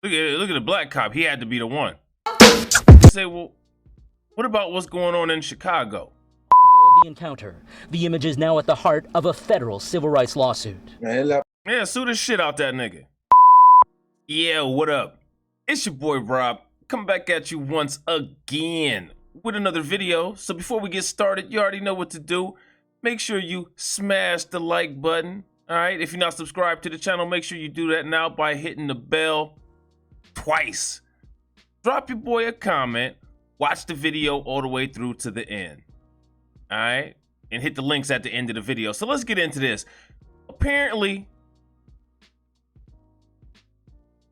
Look at the black cop. He had to be the one. You say, well, what about what's going on in Chicago? The encounter. The image is now at the heart of a federal civil rights lawsuit. Yeah, sue the shit out that nigga. Yeah, what up? It's your boy Rob, coming back at you once again with another video. So before we get started, you already know what to do. Make sure you smash the like button. All right, if you're not subscribed to the channel, make sure you do that now by hitting the bell twice. Drop your boy a comment. Watch the video all the way through to the end. All right, and hit the links at the end of the video. So let's get into this. Apparently,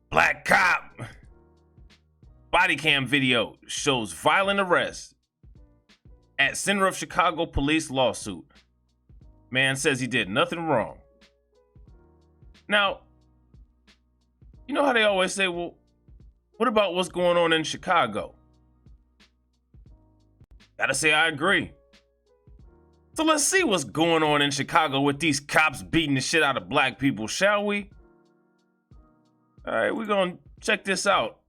black cop body cam video shows violent arrest at center of Chicago police lawsuit. Man says he did nothing wrong. Now, you know how they always say, well, what about what's going on in Chicago? Gotta say I agree. So let's see what's going on in Chicago with these cops beating the shit out of black people, shall we? All right, we're gonna check this out.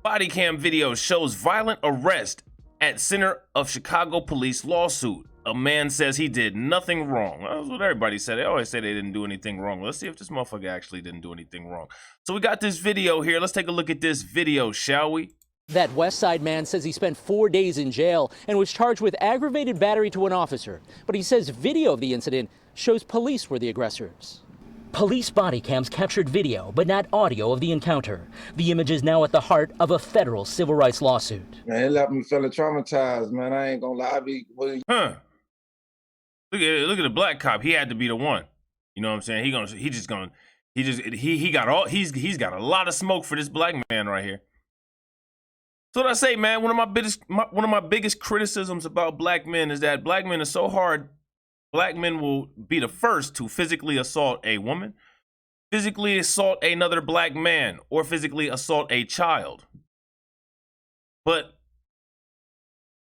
Body cam video shows violent arrest at center of Chicago police lawsuit. A man says he did nothing wrong. That's what everybody said. They always say they didn't do anything wrong. Let's see if this motherfucker actually didn't do anything wrong. So we got this video here. Let's take a look at this video, shall we? That West Side man says he spent 4 days in jail and was charged with aggravated battery to an officer. But he says video of the incident shows police were the aggressors. Police body cams captured video, but not audio of the encounter. The image is now at the heart of a federal civil rights lawsuit. Man, it left me feeling traumatized, man. I ain't gonna lie. Look at the black cop. He had to be the one. You know what I'm saying? He's got a lot of smoke for this black man right here. So what I say, man, one of my biggest criticisms about black men is that black men are so hard. Black men will be the first to physically assault a woman, physically assault another black man, or physically assault a child, but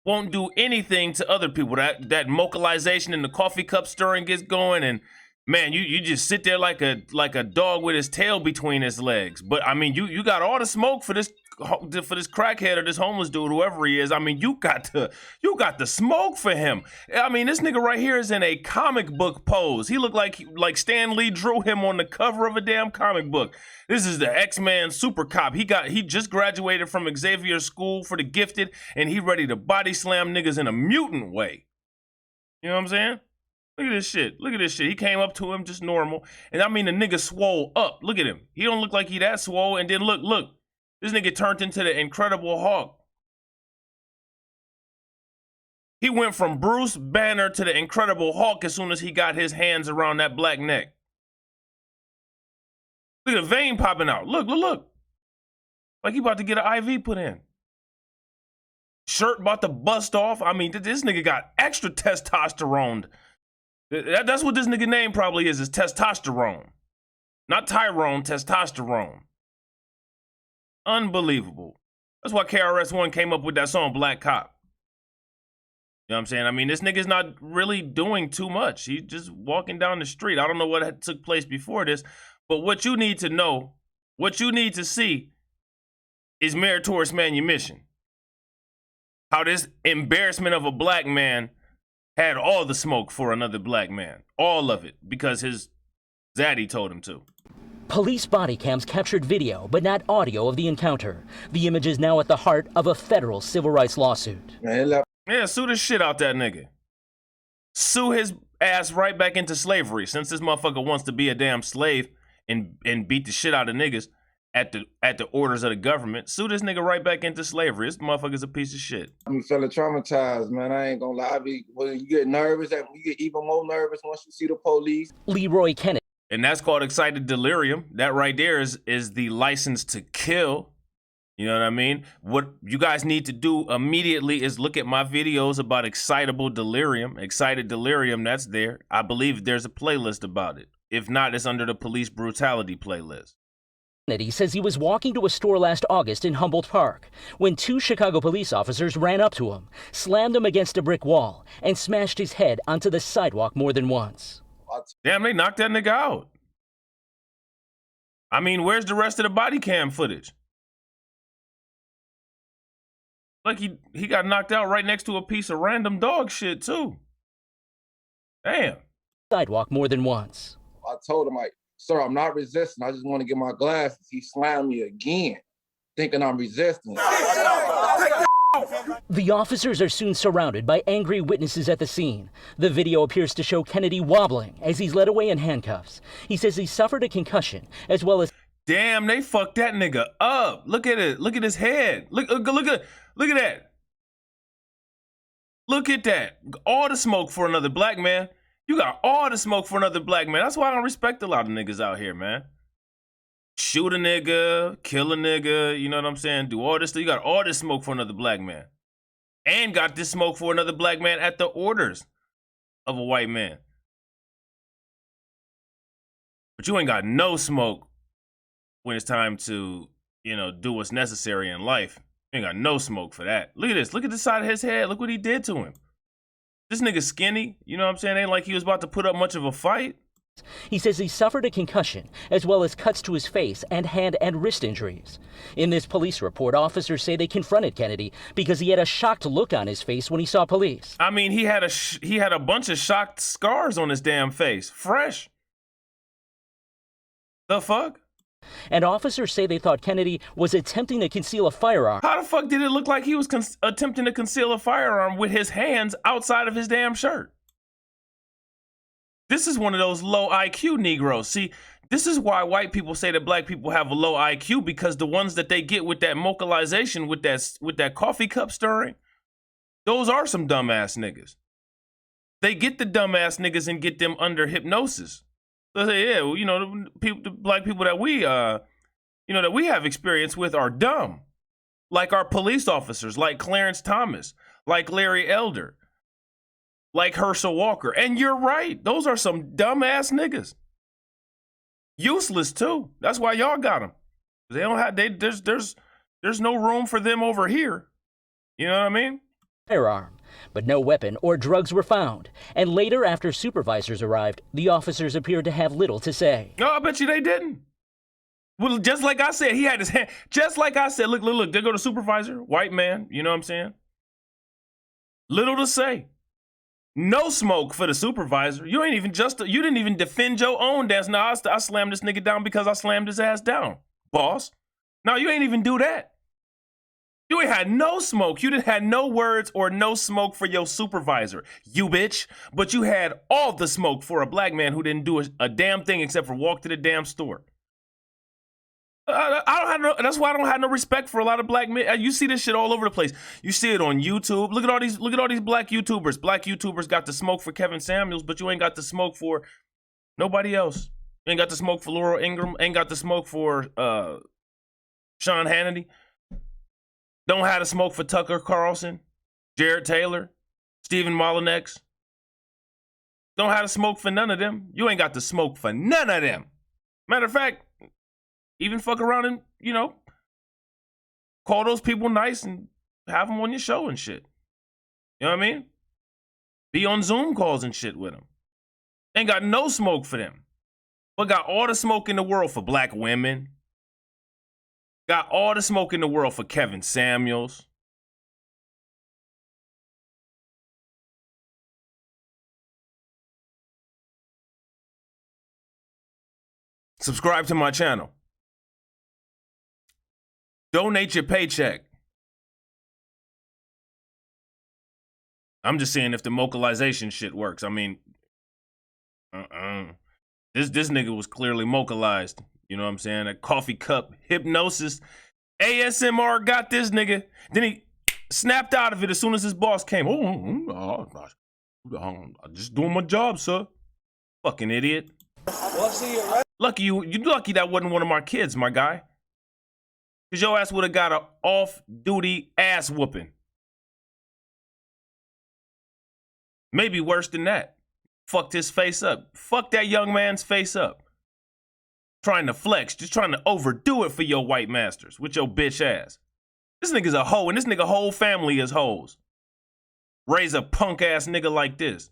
won't do anything to other people. That vocalization and the coffee cup stirring gets going, and man, you just sit there like a dog with his tail between his legs. But I mean, you got all the smoke for this crackhead or this homeless dude, whoever he is. I mean, you got the smoke for him. I mean, this nigga right here is in a comic book pose. He looked like Stan Lee drew him on the cover of a damn comic book. This is the X-Men super cop. He just graduated from Xavier School for the Gifted, and he ready to body slam niggas in a mutant way. You know what I'm saying? Look at this shit. Look at this shit. He came up to him just normal. And I mean, the nigga swole up. Look at him. He don't look like he that swole. And then look. This nigga turned into the Incredible Hulk. He went from Bruce Banner to the Incredible Hulk as soon as he got his hands around that black neck. Look at the vein popping out. Look. Like he about to get an IV put in. Shirt about to bust off. I mean, this nigga got extra testosterone. That's what this nigga name probably is testosterone. Not Tyrone, testosterone. Unbelievable. That's why KRS-One came up with that song, Black Cop. You know what I'm saying? I mean, this nigga's not really doing too much. He's just walking down the street. I don't know what took place before this, but what you need to know, what you need to see is Meritorious Manumission. How this embarrassment of a black man had all the smoke for another black man. All of it, because his zaddy told him to. Police body cams captured video, but not audio of the encounter. The image is now at the heart of a federal civil rights lawsuit. Yeah, sue the shit out that nigga. Sue his ass right back into slavery, since this motherfucker wants to be a damn slave and beat the shit out of niggas at the orders of the government. Sue this nigga right back into slavery. This motherfucker's a piece of shit. I'm feeling traumatized, man. I ain't gonna lie. You get nervous, you get even more nervous once you see the police. Leroy Kennedy. And that's called excited delirium. That right there is the license to kill. You know what I mean? What you guys need to do immediately is look at my videos about excitable delirium. Excited delirium, that's there. I believe there's a playlist about it. If not, it's under the police brutality playlist. Kennedy says he was walking to a store last August in Humboldt Park when 2 Chicago police officers ran up to him, slammed him against a brick wall, and smashed his head onto the sidewalk more than once. Damn, they knocked that nigga out. I mean, where's the rest of the body cam footage? Like he got knocked out right next to a piece of random dog shit too. Damn. Sidewalk more than once. I told him, like, sir, I'm not resisting. I just want to get my glasses. He slammed me again, thinking I'm resisting. The officers are soon surrounded by angry witnesses at the scene. The video appears to show Kennedy wobbling as he's led away in handcuffs. He says he suffered a concussion as well as... Damn, they fucked that nigga up. Look at it. Look at his head. Look at that. Look at that. All the smoke for another black man. You got all the smoke for another black man. That's why I don't respect a lot of niggas out here, man. Shoot a nigga, kill a nigga, you know what I'm saying? Do all this stuff. You got all this smoke for another black man. And got this smoke for another black man at the orders of a white man. But you ain't got no smoke when it's time to, you know, do what's necessary in life. You ain't got no smoke for that. Look at this. Look at the side of his head. Look what he did to him. This nigga skinny, you know what I'm saying? Ain't like he was about to put up much of a fight. He says he suffered a concussion as well as cuts to his face and hand and wrist injuries. In this police report, officers say they confronted Kennedy because he had a shocked look on his face when he saw police. I mean, he had a bunch of shocked scars on his damn face. Fresh. The fuck? And officers say they thought Kennedy was attempting to conceal a firearm. How the fuck did it look like he was attempting to conceal a firearm with his hands outside of his damn shirt? This is one of those low IQ Negroes. See, this is why white people say that black people have a low IQ, because the ones that they get with that vocalization, with that coffee cup stirring, those are some dumbass niggas. They get the dumbass niggas and get them under hypnosis. So they say, yeah, well, you know, the black people that we, that we have experience with are dumb. Like our police officers, like Clarence Thomas, like Larry Elder, like Herschel Walker. And you're right. Those are some dumbass niggas. Useless too. That's why y'all got them. They don't have, there's no room for them over here. You know what I mean? Firearm, but no weapon or drugs were found. And later, after supervisors arrived, the officers appeared to have little to say. No, I bet you they didn't. Well, just like I said, he had his hand, just like I said, look, there go the supervisor, white man, you know what I'm saying? Little to say. No smoke for the supervisor. You didn't even defend your own dance. Now I slammed this nigga down because I slammed his ass down, boss. No, you ain't even do that. You ain't had no smoke. You didn't had no words or no smoke for your supervisor, you bitch. But you had all the smoke for a black man who didn't do a damn thing except for walk to the damn store. That's why I don't have no respect for a lot of black men. You see this shit all over the place. You see it on YouTube. Look at all these black YouTubers. Black YouTubers got the smoke for Kevin Samuels, but you ain't got the smoke for nobody else. You ain't got the smoke for Laura Ingraham. Ain't got the smoke for Sean Hannity. Don't have the smoke for Tucker Carlson, Jared Taylor, Stephen Molyneux. Don't have the smoke for none of them. You ain't got the smoke for none of them. Matter of fact, even fuck around and, you know, call those people nice and have them on your show and shit. You know what I mean? Be on Zoom calls and shit with them. Ain't got no smoke for them. But got all the smoke in the world for black women. Got all the smoke in the world for Kevin Samuels. Subscribe to my channel. Donate your paycheck. I'm just seeing if the vocalization shit works. I mean, this nigga was clearly vocalized. You know what I'm saying? A coffee cup hypnosis. ASMR got this nigga. Then he snapped out of it as soon as his boss came. I'm just doing my job, sir. Fucking idiot. Lucky you lucky that wasn't one of my kids, my guy. Cause your ass would have got a off-duty ass whooping. Maybe worse than that. Fucked his face up. Fuck that young man's face up. Trying to flex, just trying to overdo it for your white masters with your bitch ass. This nigga's a hoe, and this nigga whole family is hoes. Raise a punk ass nigga like this.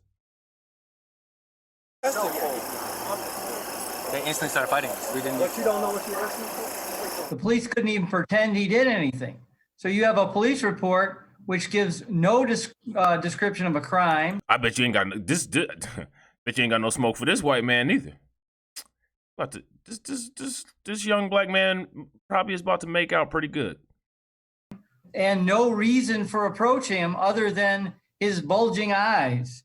They instantly started fighting us. We didn't. But you don't know what you're asking for? The police couldn't even pretend he did anything. So you have a police report which gives no description of a crime. I bet you ain't got this. Bet you ain't got no smoke for this white man either. This young black man probably is about to make out pretty good. And no reason for approaching him other than his bulging eyes.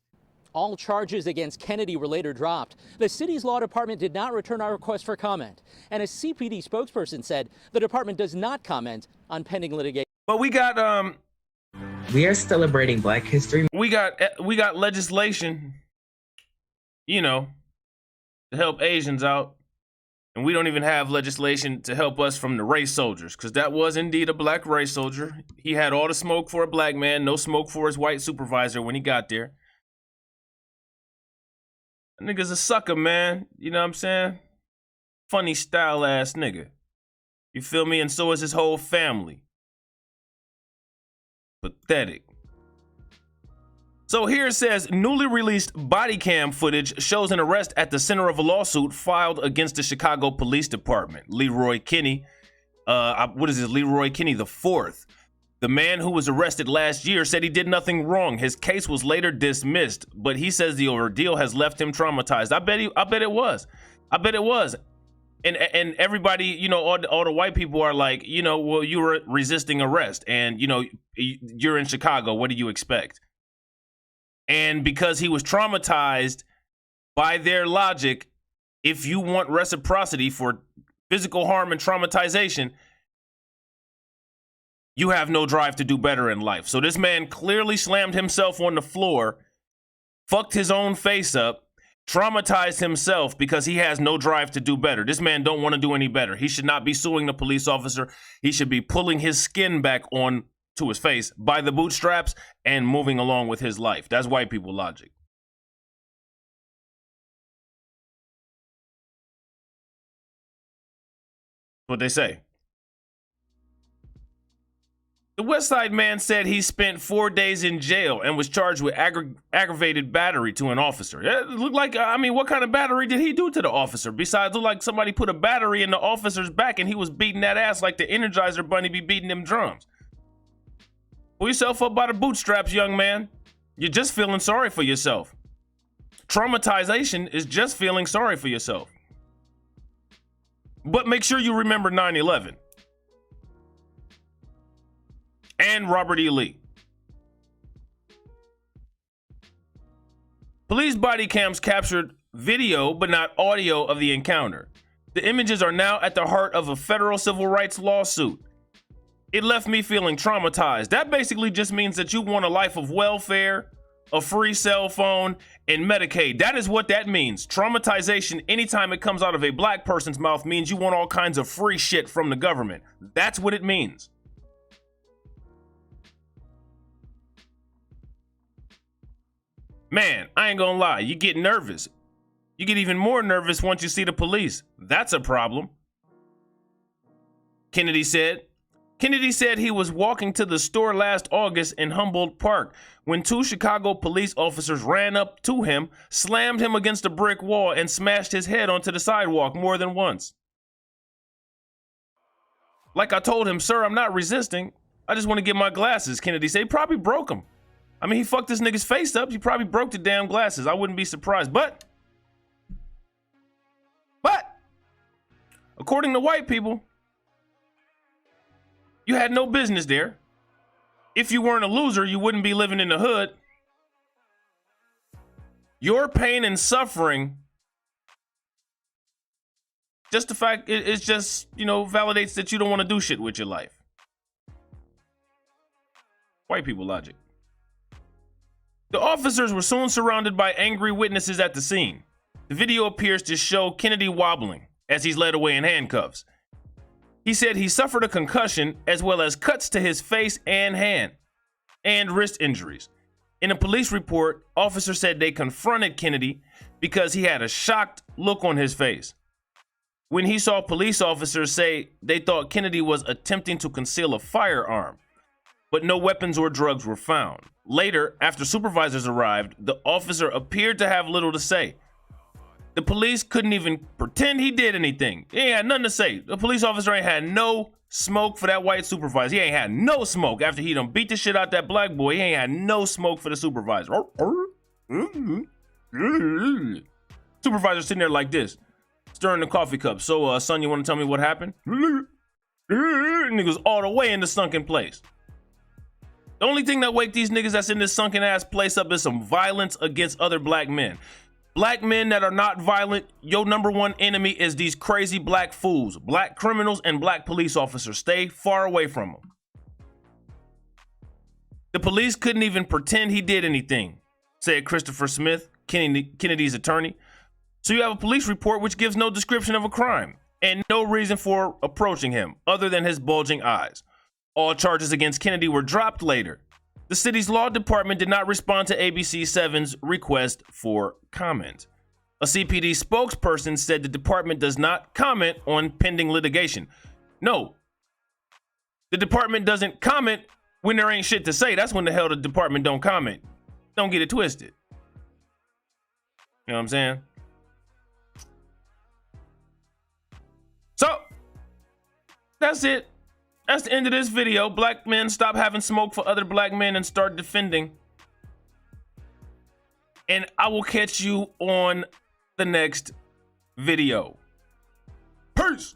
All charges against Kennedy were later dropped. The city's law department did not return our request for comment. And a CPD spokesperson said the department does not comment on pending litigation. But we got we are celebrating Black History. We got legislation, you know, to help Asians out. And we don't even have legislation to help us from the race soldiers, because that was indeed a black race soldier. He had all the smoke for a black man, no smoke for his white supervisor when he got there. That nigga's a sucker, man. You know what I'm saying? Funny style ass nigga. You feel me? And so is his whole family. Pathetic. So here it says, newly released body cam footage shows an arrest at the center of a lawsuit filed against the Chicago Police Department. Leroy Kinney, Leroy Kinney the fourth. The man who was arrested last year said he did nothing wrong. His case was later dismissed, but he says the ordeal has left him traumatized. I bet it was. I bet it was. And everybody, you know, all the white people are like, you know, well, you were resisting arrest, and you know, you're in Chicago. What do you expect? And because he was traumatized by their logic, if you want reciprocity for physical harm and traumatization, you have no drive to do better in life. So this man clearly slammed himself on the floor, fucked his own face up, traumatized himself because he has no drive to do better. This man don't want to do any better. He should not be suing the police officer. He should be pulling his skin back on to his face by the bootstraps and moving along with his life. That's white people logic. What they say. The West Side man said he spent 4 days in jail and was charged with aggravated battery to an officer. It looked like, I mean, what kind of battery did he do to the officer? Besides, look like somebody put a battery in the officer's back and he was beating that ass like the Energizer Bunny be beating them drums. Pull yourself up by the bootstraps, young man. You're just feeling sorry for yourself. Traumatization is just feeling sorry for yourself. But make sure you remember 9/11. And Robert E. Lee. Police body cams captured video but not audio of the encounter. The images are now at the heart of a federal civil rights lawsuit. It left me feeling traumatized. That basically just means that you want a life of welfare, a free cell phone, and Medicaid. That is what that means. Traumatization, anytime it comes out of a black person's mouth, means you want all kinds of free shit from the government. That's what it means. Man, I ain't gonna lie, you get nervous. You get even more nervous once you see the police. That's a problem. Kennedy said he was walking to the store last August in Humboldt Park when two Chicago police officers ran up to him, slammed him against a brick wall, and smashed his head onto the sidewalk more than once. Like I told him, sir, I'm not resisting. I just want to get my glasses, Kennedy said. He probably broke them. I mean, he fucked this nigga's face up. He probably broke the damn glasses. I wouldn't be surprised. But, according to white people, you had no business there. If you weren't a loser, you wouldn't be living in the hood. Your pain and suffering, just the fact, it's just, you know, validates that you don't want to do shit with your life. White people logic. The officers were soon surrounded by angry witnesses at the scene. The video appears to show Kennedy wobbling as he's led away in handcuffs. He said he suffered a concussion as well as cuts to his face and hand and wrist injuries. In a police report, officers said they confronted Kennedy because he had a shocked look on his face. When he saw police officers say they thought Kennedy was attempting to conceal a firearm, but no weapons or drugs were found. Later, after supervisors arrived, the officer appeared to have little to say. The police couldn't even pretend he did anything. He ain't had nothing to say. The police officer ain't had no smoke for that white supervisor. He ain't had no smoke after he done beat the shit out that black boy. He ain't had no smoke for the supervisor. Supervisor sitting there like this, stirring the coffee cup. So, son, you want to tell me what happened? Niggas all the way in the sunken place. The only thing that wake these niggas that's in this sunken ass place up is some violence against other black men. Black men that are not violent, your number one enemy is these crazy black fools, black criminals and black police officers. Stay far away from them. The police couldn't even pretend he did anything, said Christopher Smith, Kennedy's attorney. So you have a police report which gives no description of a crime and no reason for approaching him other than his bulging eyes. All charges against Kennedy were dropped later. The city's law department did not respond to ABC7's request for comment. A CPD spokesperson said the department does not comment on pending litigation. No, the department doesn't comment when there ain't shit to say. That's when the hell the department don't comment. Don't get it twisted. You know what I'm saying? So, that's it. That's the end of this video. Black men stop having smoke for other black men and start defending. And I will catch you on the next video. Peace.